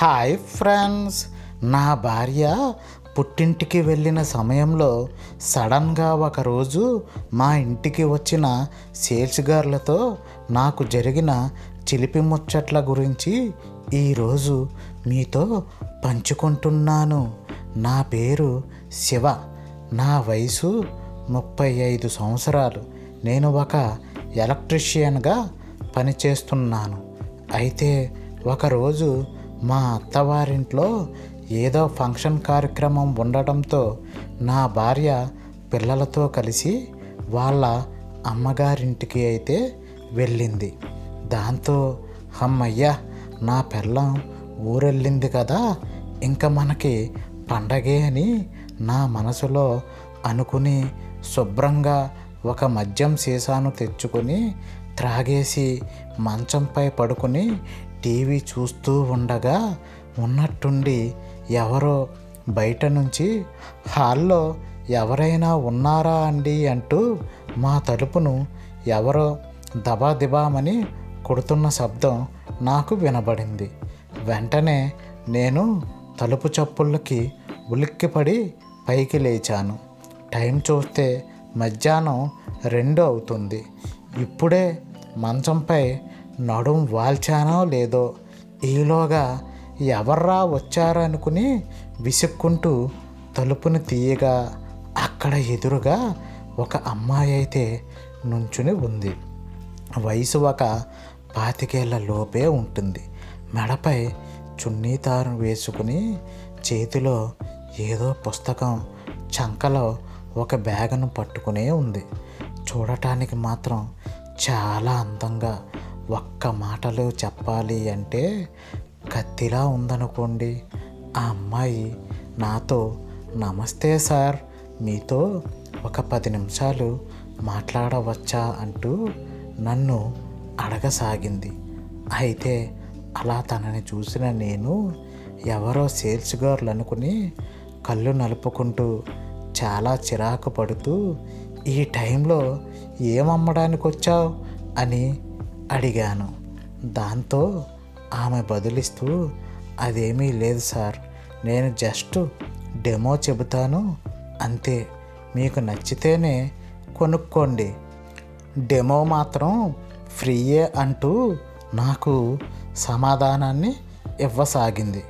Hi friends, నా భార్య పుట్టింటికి వెళ్ళిన సమయంలో సడన్గా ఒకరోజు మా ఇంటికి వచ్చిన సేల్స్ గర్లతో నాకు జరిగిన చిలిపి ముచ్చట్ల గురించి ఈరోజు మీతో పంచుకుంటున్నాను. నా పేరు శివ, నా వయసు 35 సంవత్సరాలు. నేను ఒక ఎలక్ట్రీషియన్గా పనిచేస్తున్నాను. అయితే ఒకరోజు మా అత్తవారింట్లో ఏదో ఫంక్షన్ కార్యక్రమం ఉండటంతో నా భార్య పిల్లలతో కలిసి వాళ్ళ అమ్మగారింటికి అయితే వెళ్ళింది. దాంతో అమ్మయ్య, నా పిల్లం ఊరెళ్ళింది కదా, ఇంకా మనకి పండగే అని నా మనసులో అనుకుని శుభ్రంగా ఒక మద్యం సీసాను తెచ్చుకొని త్రాగేసి మంచంపై పడుకుని టీవీ చూస్తూ ఉండగా ఉన్నట్టుండి ఎవరో బయట నుంచి హాల్లో ఎవరైనా ఉన్నారా అండి అంటూ మా తలుపును ఎవరో దబాదిబామని కొడుతున్న శబ్దం నాకు వినబడింది. వెంటనే నేను తలుపు చప్పుళ్ళకి ఉలిక్కిపడి పైకి లేచాను. టైం చూస్తే మధ్యాహ్నం 2 అవుతుంది. ఇప్పుడే మంచంపై నడుం వాల్చానో లేదో ఈలోగా ఎవర్రా వచ్చారనుకుని విసుక్కుంటూ తలుపుని తీయగా అక్కడ ఎదురుగా ఒక అమ్మాయి అయితే నుంచుని ఉంది. వయసు ఒక 25 లోపే ఉంటుంది. మెడపై చున్నీతారు వేసుకుని చేతిలో ఏదో పుస్తకం, చంకలో ఒక బ్యాగును పట్టుకునే ఉంది. చూడటానికి మాత్రం చాలా అందంగా, ఒక్క మాటలో చెప్పాలి అంటే కత్తిలా ఉందనుకోండి. ఆ అమ్మాయి నాతో నమస్తే సార్, మీతో ఒక 10 నిమిషాలు మాట్లాడవచ్చా అంటూ నన్ను అడగసాగింది. అయితే అలా తనని చూసిన నేను ఎవరో సేల్స్ గర్ల్ అనుకుని కళ్ళు నలుపుకుంటూ చాలా చిరాకు పడుతూ, ఈ టైంలో ఏమమ్మడానికి వచ్చావు అని అడిగాను. దాంతో ఆమె బదులిస్తూ, అదేమీ లేదు సార్, నేను జస్ట్ డెమో చెబుతాను అంతే, మీకు నచ్చితేనే కొనుక్కోండి, డెమో మాత్రం ఫ్రీయే అంటూ నాకు సమాధానాన్ని ఇవ్వసాగింది.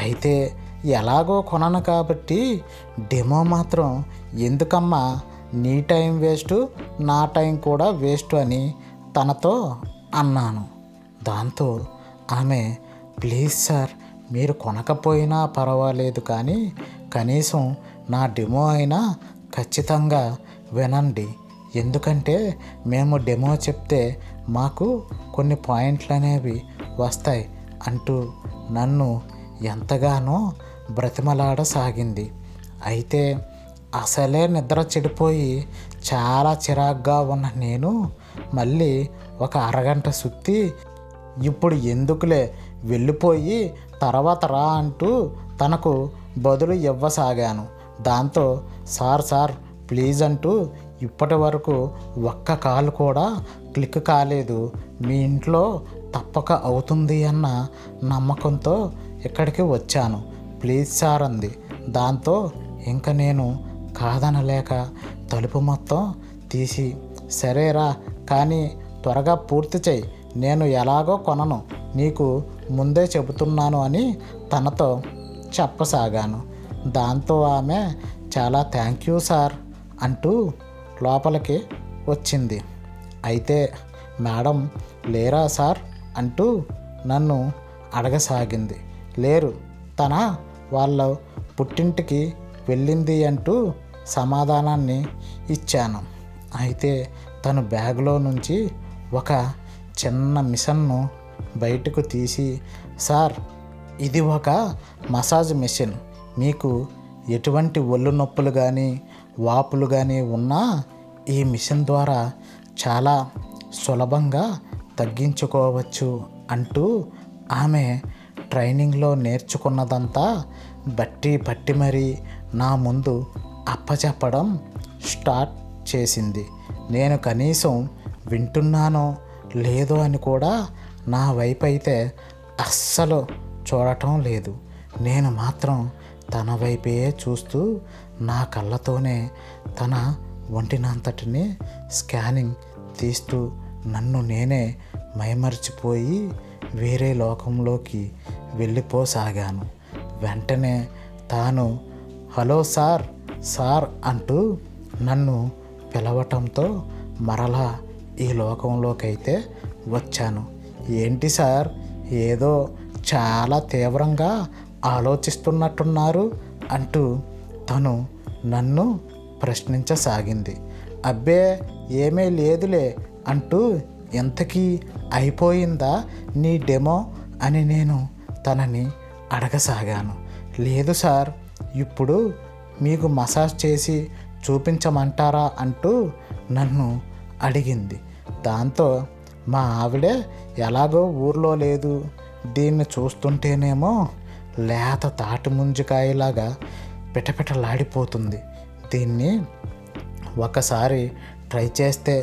అయితే ఎలాగో కొనను కాబట్టి డెమో మాత్రం ఎందుకమ్మా, నీ టైం వేస్ట్, నా టైం కూడా వేస్ట్ అని తనతో అన్నాను. దాంతో ఆమె, ప్లీజ్ సార్, మీరు కొనకపోయినా పర్వాలేదు కానీ కనీసం నా డెమో అయినా ఖచ్చితంగా వినండి, ఎందుకంటే మేము డెమో చెప్తే మాకు కొన్ని పాయింట్లు అనేవి వస్తాయి అంటూ నన్ను ఎంతగానో బ్రతిమలాడసాగింది. అయితే అసలే నిద్ర చెడిపోయి చాలా చిరాగ్గా ఉన్న నేను మళ్ళీ ఒక అరగంట సుత్తి, ఇప్పుడు ఎందుకులే, వెళ్ళిపోయి తర్వాత రా అంటూ తనకు బదులు ఇవ్వసాగాను. దాంతో సార్ ప్లీజ్ అంటూ ఇప్పటి వరకు ఒక్క కాల్ కూడా క్లిక్ కాలేదు, మీ ఇంట్లో తప్పక అవుతుంది అన్న నమ్మకంతో ఇక్కడికి వచ్చాను, ప్లీజ్ సార్ అంది. దాంతో ఇంకా నేను కాదనలేక తలుపు మొత్తం తీసి, సరేరా కానీ త్వరగా పూర్తి చేయి, నేను ఎలాగో కొనను, నీకు ముందే చెబుతున్నాను అని తనతో చెప్పసాగాను. దాంతో ఆమె చాలా థ్యాంక్ యూ సార్ అంటూ లోపలికి వచ్చింది. అయితే మేడం లేరా సార్ అంటూ నన్ను అడగసాగింది. లేరు, తన వాళ్ళ పుట్టింటికి వెళ్ళింది అంటూ సమాధానాన్ని ఇచ్చాను. అయితే తను బ్యాగ్లో నుంచి ఒక చిన్న మిషన్ను బయటకు తీసి, సార్ ఇది ఒక మసాజ్ మిషన్, మీకు ఎటువంటి ఒళ్ళు నొప్పులు కానీ వాపులు కానీ ఉన్నా ఈ మిషన్ ద్వారా చాలా సులభంగా తగ్గించుకోవచ్చు అంటూ ఆమె ట్రైనింగ్లో నేర్చుకున్నదంతా బట్టి మరీ నా ముందు అప్పచెప్పడం స్టార్ట్ చేసింది. నేను కనీసం వింటున్నానో లేదో అని కూడా నా వైపు అయితే అస్సలు చూడటం లేదు. నేను మాత్రం తన వైపే చూస్తూ నా కళ్ళతోనే తన ఒంటినంతటిని స్కానింగ్ తీస్తూ నన్ను నేనే మైమరిచిపోయి వేరే లోకంలోకి వెళ్ళిపోసాగాను. వెంటనే తాను హలో సార్ సార్ అంటూ నన్ను పిలవటంతో మరలా ఈ లోకంలోకైతే వచ్చాను. ఏంటి సార్, ఏదో చాలా తీవ్రంగా ఆలోచిస్తున్నట్టున్నారు అంటూ తను నన్ను ప్రశ్నించసాగింది. అబ్బే ఏమీ లేదులే అంటూ ఎంతకీ అయిపోయిందా నీ డెమో అని నేను తనని అడగసాగాను. లేదు సార్, ఇప్పుడు మీకు మసాజ్ చేసి చూపించమంటారా అంటూ నన్ను అడిగింది. దాంతో మా ఆవిడే ఎలాగో ఊర్లో లేదు, దీన్ని చూస్తుంటేనేమో లేత తాటి ముంజికాయలాగా పిటపిటలాడిపోతుంది, దీన్ని ఒకసారి ట్రై చేస్తే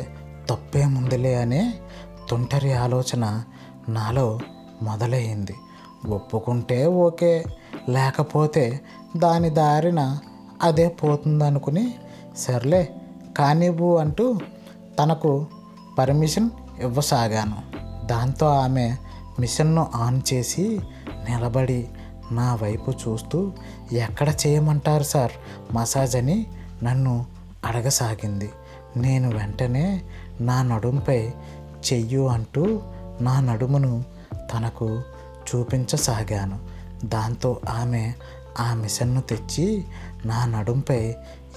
తప్పేముందిలే అనే తుంటరి ఆలోచన నాలో మొదలయ్యింది. ఒప్పుకుంటే ఓకే, లేకపోతే దాని దారిన అదే పోతుందనుకుని సర్లే కానివ్వు అంటూ తనకు పర్మిషన్ ఇవ్వసాగాను. దాంతో ఆమె మిషన్ను ఆన్ చేసి నిలబడి నా వైపు చూస్తూ ఎక్కడ చేయమంటారు సార్ మసాజ్ అని నన్ను అడగసాగింది. నేను వెంటనే నా నడుంపై చెయ్యు అంటూ నా నడుమును తనకు చూపించసాగాను. దాంతో ఆమె ఆ మిషన్ను తెచ్చి నా నడుంపై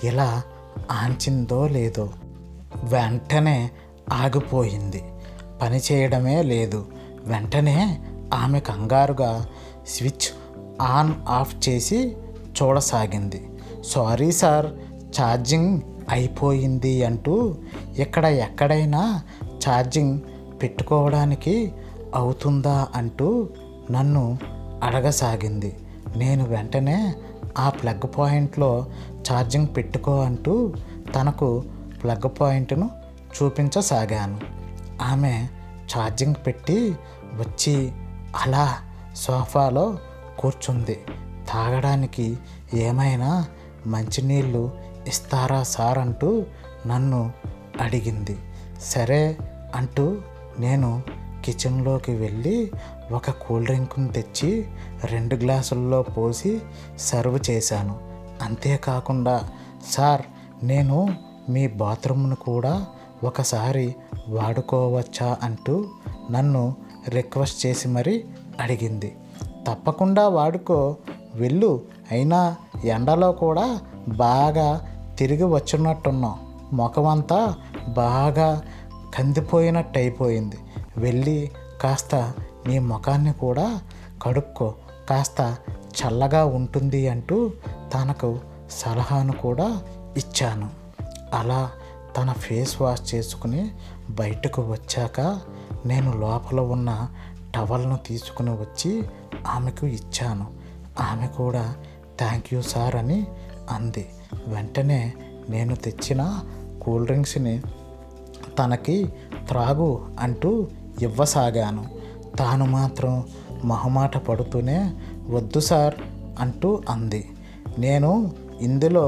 ఇలా ఆంచిందో లేదో వెంటనే ఆగిపోయింది, పని చేయడమే లేదు. వెంటనే ఆమె కంగారుగా స్విచ్ ఆన్ ఆఫ్ చేసి చూడసాగింది. సారీ సార్, ఛార్జింగ్ అయిపోయింది అంటూ ఎక్కడైనా ఛార్జింగ్ పెట్టుకోవడానికి అవుతుందా అంటూ నన్ను అడగసాగింది. నేను వెంటనే ఆ ప్లగ్ పాయింట్లో ఛార్జింగ్ పెట్టుకో అంటూ తనకు ప్లగ్ పాయింట్ను చూపించసాగాను. ఆమె ఛార్జింగ్ పెట్టి వచ్చి అలా సోఫాలో కూర్చుంది. తాగడానికి ఏమైనా మంచినీళ్ళు ఇస్తారా సార్ అంటూ నన్ను అడిగింది. సరే అంటూ నేను కిచెన్లోకి వెళ్ళి ఒక కూల్ డ్రింక్ను తెచ్చి 2 గ్లాసుల్లో పోసి సర్వ్ చేశాను. అంతేకాకుండా సార్, నేను మీ బాత్రూమ్ను కూడా ఒకసారి వాడుకోవచ్చా అంటూ నన్ను రిక్వెస్ట్ చేసి మరీ అడిగింది. తప్పకుండా వాడుకో, వెళ్ళు, అయినా ఎండలో కూడా బాగా తిరిగి వచ్చినట్టున్నావు, ముఖమంతా బాగా కందిపోయినట్టు అయిపోయింది, వెళ్ళి కాస్త నీ ముఖాన్ని కూడా కడుక్కో, కాస్త చల్లగా ఉంటుంది అంటూ తనకు సలహాను కూడా ఇచ్చాను. అలా తన ఫేస్ వాష్ చేసుకుని బయటకు వచ్చాక నేను లోపల ఉన్న టవల్ను తీసుకుని వచ్చి ఆమెకు ఇచ్చాను. ఆమె కూడా థ్యాంక్ యూ సార్ అని అంది. వెంటనే నేను తెచ్చిన కూల్ డ్రింక్స్ని తనకి త్రాగు అంటూ ఇవ్వసాగాను. తాను మాత్రం మొహమాట పడుతూనే వద్దు సార్ అంటూ అంది. నేను ఇందులో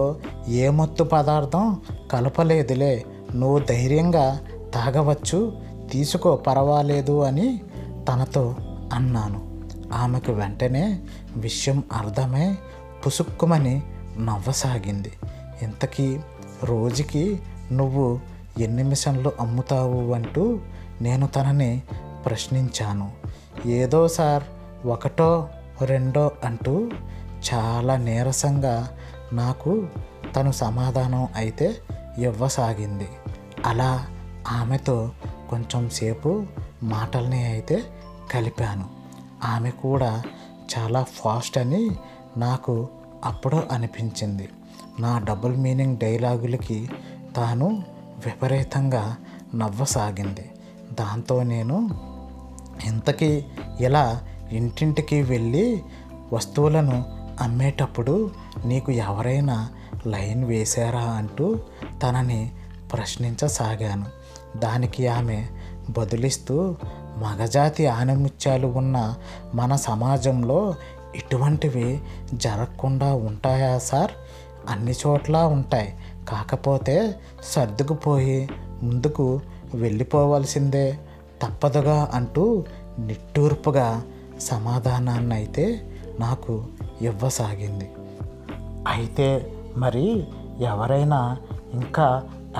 ఏ మత్తు పదార్థం కలపలేదులే, నువ్వు ధైర్యంగా తాగవచ్చు, తీసుకో పర్వాలేదు అని తనతో అన్నాను. ఆమెకు వెంటనే విషయం అర్థమై పుసుక్కుమని నవ్వసాగింది. ఇంతకీ రోజుకి నువ్వు ఎన్ని మిషన్లు అమ్ముతావు అంటూ నేను తనని ప్రశ్నించాను. ఏదో సార్, 1 2 అంటూ చాలా నీరసంగా నాకు తను సమాధానం అయితే ఇవ్వసాగింది. అలా ఆమెతో కొంచెం సేపు మాటల్ని అయితే కలిపాను. ఆమె కూడా చాలా ఫాస్ట్ అని నాకు అప్పుడు అనిపించింది. నా డబుల్ మీనింగ్ డైలాగులకి తాను విపరీతంగా నవ్వసాగింది. దాంతో నేను ఇంతకీ ఇలా ఇంటింటికి వెళ్ళి వస్తువులను అమ్మేటప్పుడు నీకు ఎవరైనా లైన్ వేశారా అంటూ తనని ప్రశ్నించసాగాను. దానికి ఆమె బదులిస్తూ మగజాతి ఆణిముత్యాలు ఉన్న మన సమాజంలో ఇటువంటివి జరగకుండా ఉంటాయా సార్? అన్ని చోట్ల ఉంటాయి. కాకపోతే సర్దుకుపోయి ముందుకు వెళ్ళిపోవలసిందే తప్పదుగా అంటూ నిట్టూర్పుగా సమాధానాన్ని అయితే నాకు ఇవ్వసాగింది. అయితే మరి ఎవరైనా ఇంకా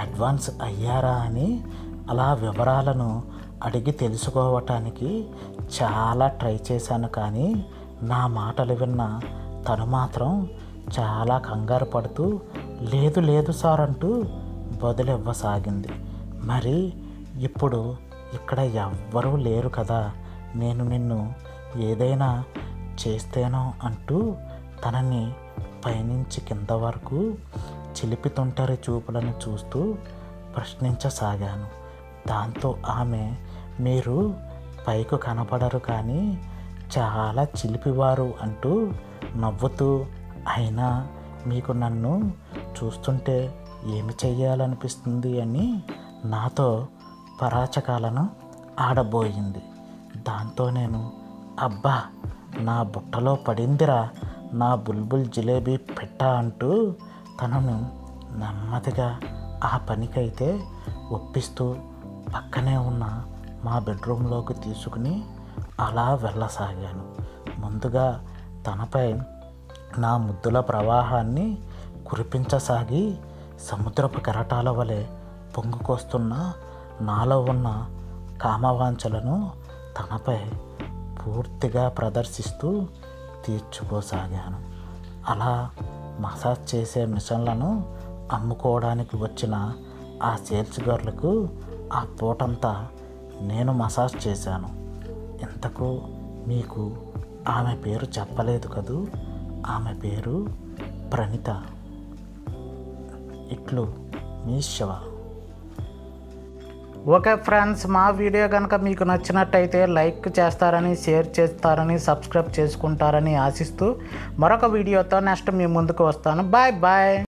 అడ్వాన్స్ అయ్యారా అని అలా వివరాలను అడిగి తెలుసుకోవటానికి చాలా ట్రై చేశాను. కానీ నా మాటలు విన్న తను మాత్రం చాలా కంగారు పడుతూ లేదు లేదు సార్ అంటూ బదులివ్వసాగింది. మరి ఇప్పుడు ఇక్కడ ఎవ్వరూ లేరు కదా, నేను నిన్ను ఏదైనా చేస్తేనో అంటూ తనని పైనుంచి కింద వరకు చిలిపితుంటరి చూపులను చూస్తూ ప్రశ్నించసాగాను. దాంతో ఆమె, మీరు పైకి కనపడరు కానీ చాలా చిలిపివారు అంటూ నవ్వుతూ, అయినా మీకు నన్ను చూస్తుంటే ఏమి చెయ్యాలనిపిస్తుంది అని నాతో పరాచకాలను ఆడబోయింది. దాంతో నేను, అబ్బా నా బుట్టలో పడిందిరా నా బుల్బుల్ జిలేబీ పెట్ట అంటూ తనను నెమ్మదిగా ఆ పనికైతే ఒప్పిస్తూ పక్కనే ఉన్న మా బెడ్రూమ్లోకి తీసుకుని అలా వెళ్ళసాగాను. ముందుగా తనపై నా ముద్దుల ప్రవాహాన్ని కురిపించసాగి సముద్రపు కెరటాల వలె పొంగుకొస్తున్న నాలో ఉన్న కామవాంఛలను తనపై పూర్తిగా ప్రదర్శిస్తూ తీర్చుకోసాగాను. అలా మసాజ్ చేసే మిషన్లను అమ్ముకోవడానికి వచ్చిన ఆ సేల్స్ గర్ల్కు ఆ పూటంతా నేను మసాజ్ చేశాను. ఇంతకు మీకు ఆమె పేరు చెప్పలేదు కదూ? ఆమె పేరు ప్రణీత. ఇట్లు మీ శివ. ఓకే ఫ్రెండ్స్, మా వీడియో కనుక మీకు నచ్చినట్టయితే లైక్ చేస్తారని, షేర్ చేస్తారని, సబ్స్క్రైబ్ చేసుకుంటారని ఆశిస్తూ మరొక వీడియోతో నెక్స్ట్ మీ ముందుకు వస్తాను. Bye bye.